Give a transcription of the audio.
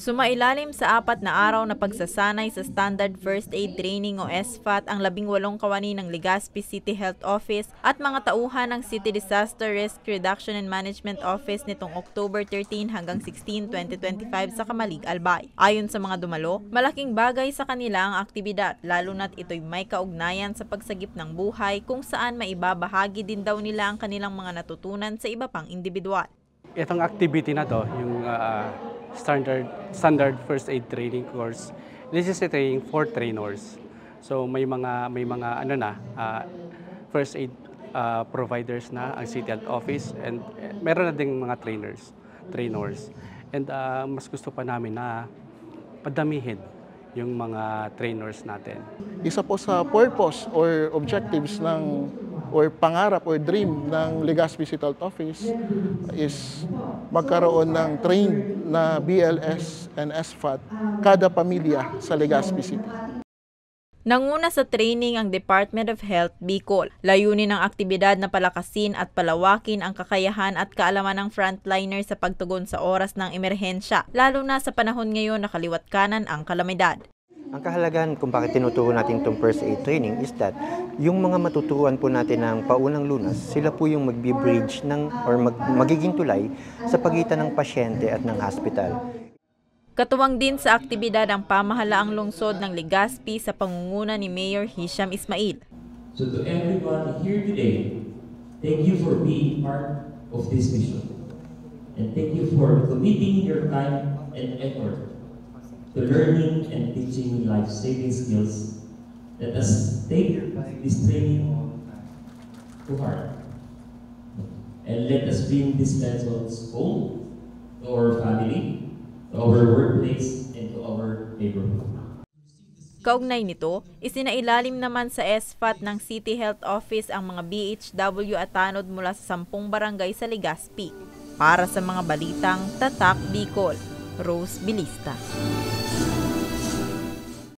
Sumailalim sa 4 na araw na pagsasanay sa Standard First Aid Training o SFAT ang 18 kawani ng Legazpi City Health Office at mga tauhan ng City Disaster Risk Reduction and Management Office nitong October 13 hanggang 16, 2025 sa Kamalig, Albay. Ayon sa mga dumalo, malaking bagay sa kanila ang aktibidad, lalo na't ito'y may kaugnayan sa pagsagip ng buhay kung saan maibabahagi din daw nila ang kanilang mga natutunan sa iba pang individual. Itong activity na to, yung standard first aid training course, this is a training for trainers. So may mga first aid providers na ang City Health Office, and meron na ding mga trainers. And mas gusto pa namin na padamihin yung mga trainers natin. Isa po sa purpose or objectives or pangarap or dream ng Legazpi City Health Office is magkaroon ng trained na BLS and SFAT kada pamilya sa Legazpi City. Nanguna sa training ang Department of Health Bicol. Layunin ng aktibidad na palakasin at palawakin ang kakayahan at kaalaman ng frontliner sa pagtugon sa oras ng emerhensya, lalo na sa panahon ngayon na kaliwat kanan ang kalamidad. Ang kahalagahan kung bakit tinuturo natin itong first aid training is that yung mga matuturuan po natin ng paunang lunas, sila po yung magbi-bridge magiging tulay sa pagitan ng pasyente at ng hospital. Katuwang din sa aktibidad ang pamahalaang lungsod ng Legazpi sa pangunguna ni Mayor Hisham Ismail. So to everyone here today, thank you for being part of this mission. And thank you for committing your time and effort to learning and teaching life-saving skills. Let us take this training to heart. And let us bring these lessons home to our family, to our workplace, and to our neighborhood. Kaugnay nito, isinailalim naman sa SFAT ng City Health Office ang mga BHW at tanod mula sa 10 barangay sa Legazpi. Para sa mga balitang Tatak Bicol, Rose Bilista.